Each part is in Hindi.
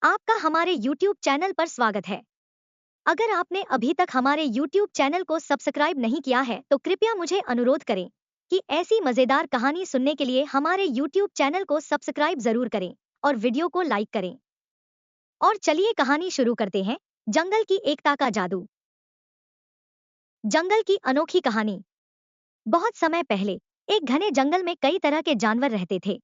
आपका हमारे YouTube चैनल पर स्वागत है। अगर आपने अभी तक हमारे YouTube चैनल को सब्सक्राइब नहीं किया है तो कृपया मुझे अनुरोध करें कि ऐसी मजेदार कहानी सुनने के लिए हमारे YouTube चैनल को सब्सक्राइब जरूर करें और वीडियो को लाइक करें। और चलिए कहानी शुरू करते हैं। जंगल की एकता का जादू। जंगल की अनोखी कहानी। बहुत समय पहले एक घने जंगल में कई तरह के जानवर रहते थे।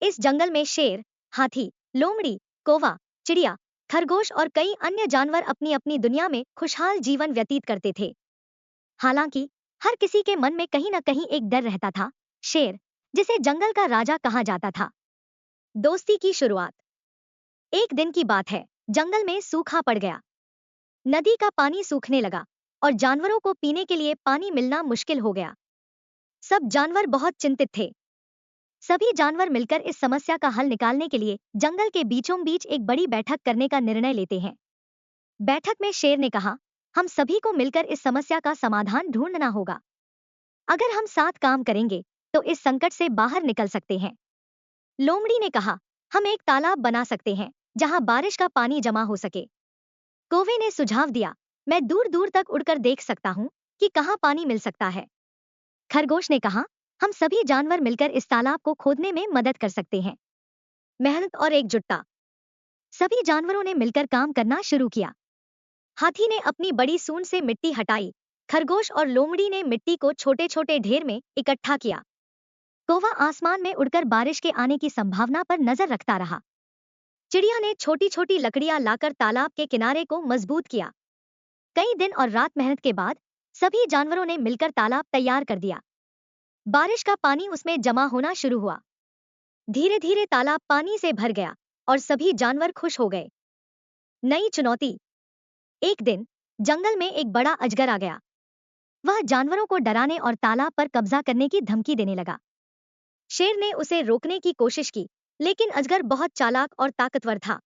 इस जंगल में शेर, हाथी, लोमड़ी, कौवा, चिड़िया, खरगोश और कई अन्य जानवर अपनी अपनी दुनिया में खुशहाल जीवन व्यतीत करते थे। हालांकि हर किसी के मन में कहीं न कहीं एक डर रहता था। शेर, जिसे जंगल का राजा कहा जाता था। दोस्ती की शुरुआत। एक दिन की बात है, जंगल में सूखा पड़ गया। नदी का पानी सूखने लगा और जानवरों को पीने के लिए पानी मिलना मुश्किल हो गया। सब जानवर बहुत चिंतित थे। सभी जानवर मिलकर इस समस्या का हल निकालने के लिए जंगल के बीचों बीच एक बड़ी बैठक करने का निर्णय लेते हैं। बैठक में शेर ने कहा, हम सभी को मिलकर इस समस्या का समाधान ढूंढना होगा। अगर हम साथ काम करेंगे तो इस संकट से बाहर निकल सकते हैं। लोमड़ी ने कहा, हम एक तालाब बना सकते हैं जहां बारिश का पानी जमा हो सके। कौवे ने सुझाव दिया, मैं दूर दूर तक उड़कर देख सकता हूं कि कहां पानी मिल सकता है। खरगोश ने कहा, हम सभी जानवर मिलकर इस तालाब को खोदने में मदद कर सकते हैं। मेहनत और एकजुटता। सभी जानवरों ने मिलकर काम करना शुरू किया। हाथी ने अपनी बड़ी सूंड से मिट्टी हटाई। खरगोश और लोमड़ी ने मिट्टी को छोटे छोटे ढेर में इकट्ठा किया। कौवा आसमान में उड़कर बारिश के आने की संभावना पर नजर रखता रहा। चिड़िया ने छोटी छोटी लकड़ियां लाकर तालाब के किनारे को मजबूत किया। कई दिन और रात मेहनत के बाद सभी जानवरों ने मिलकर तालाब तैयार कर दिया। बारिश का पानी उसमें जमा होना शुरू हुआ। धीरे धीरे तालाब पानी से भर गया और सभी जानवर खुश हो गए। नई चुनौती। एक दिन जंगल में एक बड़ा अजगर आ गया। वह जानवरों को डराने और तालाब पर कब्जा करने की धमकी देने लगा। शेर ने उसे रोकने की कोशिश की, लेकिन अजगर बहुत चालाक और ताकतवर था।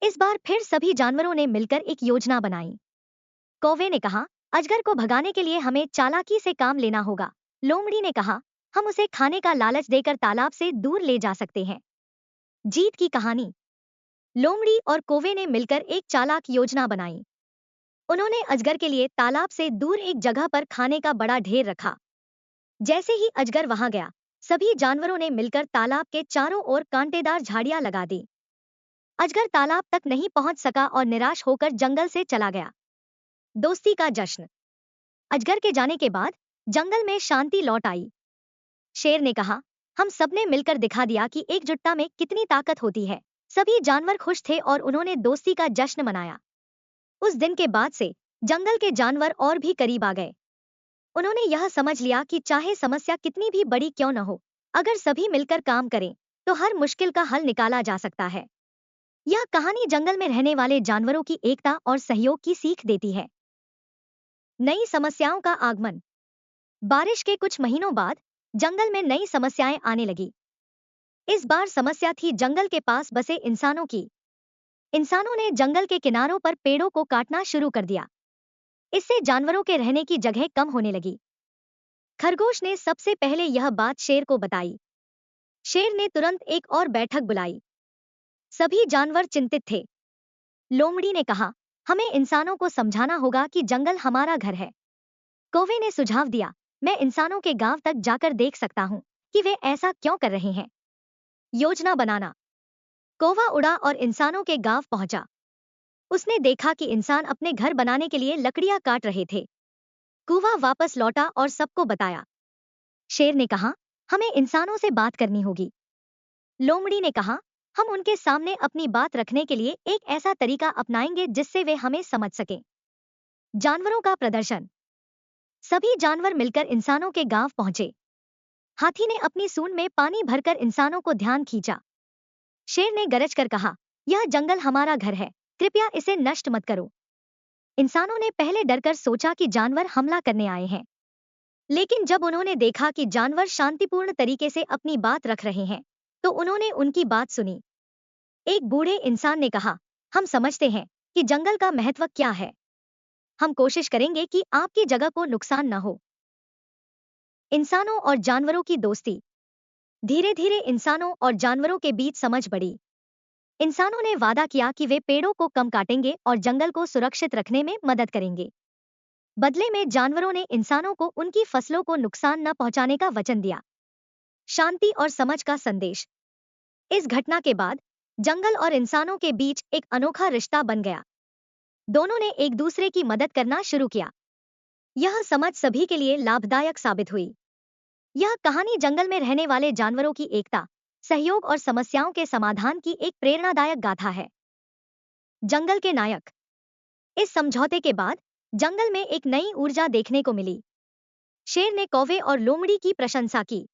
इस बार फिर सभी जानवरों ने मिलकर एक योजना बनाई। कौवे ने कहा, अजगर को भगाने के लिए हमें चालाकी से काम लेना होगा। लोमड़ी ने कहा, हम उसे खाने का लालच देकर तालाब से दूर ले जा सकते हैं। जीत की कहानी। लोमड़ी और कौवे ने मिलकर एक चालाक योजना बनाई। उन्होंने अजगर के लिए तालाब से दूर एक जगह पर खाने का बड़ा ढेर रखा। जैसे ही अजगर वहां गया, सभी जानवरों ने मिलकर तालाब के चारों ओर कांटेदार झाड़ियां लगा दी। अजगर तालाब तक नहीं पहुंच सका और निराश होकर जंगल से चला गया। दोस्ती का जश्न। अजगर के जाने के बाद जंगल में शांति लौट आई। शेर ने कहा, हम सबने मिलकर दिखा दिया कि एकजुटता में कितनी ताकत होती है। सभी जानवर खुश थे और उन्होंने दोस्ती का जश्न मनाया। उस दिन के बाद से जंगल के जानवर और भी करीब आ गए। उन्होंने यह समझ लिया कि चाहे समस्या कितनी भी बड़ी क्यों न हो, अगर सभी मिलकर काम करें तो हर मुश्किल का हल निकाला जा सकता है। यह कहानी जंगल में रहने वाले जानवरों की एकता और सहयोग की सीख देती है। नई समस्याओं का आगमन। बारिश के कुछ महीनों बाद जंगल में नई समस्याएं आने लगी। इस बार समस्या थी जंगल के पास बसे इंसानों की। इंसानों ने जंगल के किनारों पर पेड़ों को काटना शुरू कर दिया। इससे जानवरों के रहने की जगह कम होने लगी। खरगोश ने सबसे पहले यह बात शेर को बताई। शेर ने तुरंत एक और बैठक बुलाई। सभी जानवर चिंतित थे। लोमड़ी ने कहा, हमें इंसानों को समझाना होगा कि जंगल हमारा घर है। कौवे ने सुझाव दिया, मैं इंसानों के गांव तक जाकर देख सकता हूं कि वे ऐसा क्यों कर रहे हैं। योजना बनाना। कौवा उड़ा और इंसानों के गांव पहुंचा। उसने देखा कि इंसान अपने घर बनाने के लिए लकड़ियां काट रहे थे। कौवा वापस लौटा और सबको बताया। शेर ने कहा, हमें इंसानों से बात करनी होगी। लोमड़ी ने कहा, हम उनके सामने अपनी बात रखने के लिए एक ऐसा तरीका अपनाएंगे जिससे वे हमें समझ सकें। जानवरों का प्रदर्शन। सभी जानवर मिलकर इंसानों के गांव पहुंचे। हाथी ने अपनी सूंड में पानी भरकर इंसानों को ध्यान खींचा। शेर ने गरज कर कहा, यह जंगल हमारा घर है, कृपया इसे नष्ट मत करो। इंसानों ने पहले डरकर सोचा कि जानवर हमला करने आए हैं, लेकिन जब उन्होंने देखा कि जानवर शांतिपूर्ण तरीके से अपनी बात रख रहे हैं, तो उन्होंने उनकी बात सुनी। एक बूढ़े इंसान ने कहा, हम समझते हैं कि जंगल का महत्व क्या है। हम कोशिश करेंगे कि आपकी जगह को नुकसान न हो। इंसानों और जानवरों की दोस्ती। धीरे धीरे इंसानों और जानवरों के बीच समझ बढ़ी। इंसानों ने वादा किया कि वे पेड़ों को कम काटेंगे और जंगल को सुरक्षित रखने में मदद करेंगे। बदले में जानवरों ने इंसानों को उनकी फसलों को नुकसान न पहुंचाने का वचन दिया। शांति और समझ का संदेश। इस घटना के बाद जंगल और इंसानों के बीच एक अनोखा रिश्ता बन गया। दोनों ने एक दूसरे की मदद करना शुरू किया। यह समझ सभी के लिए लाभदायक साबित हुई। यह कहानी जंगल में रहने वाले जानवरों की एकता, सहयोग और समस्याओं के समाधान की एक प्रेरणादायक गाथा है। जंगल के नायक। इस समझौते के बाद जंगल में एक नई ऊर्जा देखने को मिली। शेर ने कौवे और लोमड़ी की प्रशंसा की।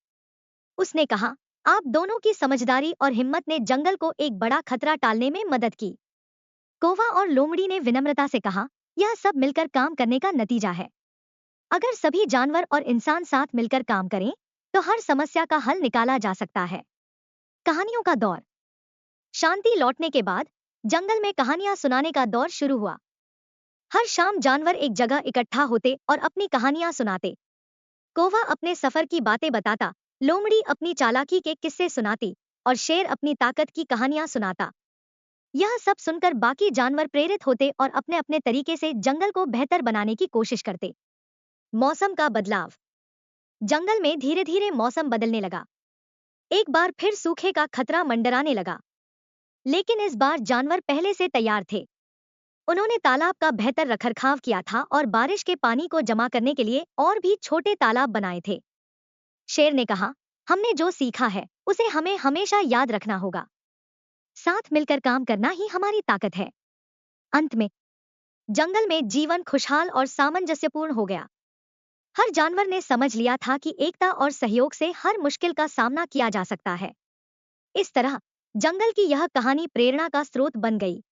उसने कहा, आप दोनों की समझदारी और हिम्मत ने जंगल को एक बड़ा खतरा टालने में मदद की। कौवा और लोमड़ी ने विनम्रता से कहा, यह सब मिलकर काम करने का नतीजा है। अगर सभी जानवर और इंसान साथ मिलकर काम करें, तो हर समस्या का हल निकाला जा सकता है। कहानियों का दौर। शांति लौटने के बाद जंगल में कहानियां सुनाने का दौर शुरू हुआ। हर शाम जानवर एक जगह इकट्ठा होते और अपनी कहानियां सुनाते। कौवा अपने सफर की बातें बताता, लोमड़ी अपनी चालाकी के किस्से सुनाती और शेर अपनी ताकत की कहानियां सुनाता। यह सब सुनकर बाकी जानवर प्रेरित होते और अपने अपने तरीके से जंगल को बेहतर बनाने की कोशिश करते। मौसम का बदलाव। जंगल में धीरे धीरे मौसम बदलने लगा। एक बार फिर सूखे का खतरा मंडराने लगा। लेकिन इस बार जानवर पहले से तैयार थे। उन्होंने तालाब का बेहतर रखरखाव किया था और बारिश के पानी को जमा करने के लिए और भी छोटे तालाब बनाए थे। शेर ने कहा, हमने जो सीखा है उसे हमें हमेशा याद रखना होगा। साथ मिलकर काम करना ही हमारी ताकत है। अंत में जंगल में जीवन खुशहाल और सामंजस्यपूर्ण हो गया। हर जानवर ने समझ लिया था कि एकता और सहयोग से हर मुश्किल का सामना किया जा सकता है। इस तरह जंगल की यह कहानी प्रेरणा का स्रोत बन गई।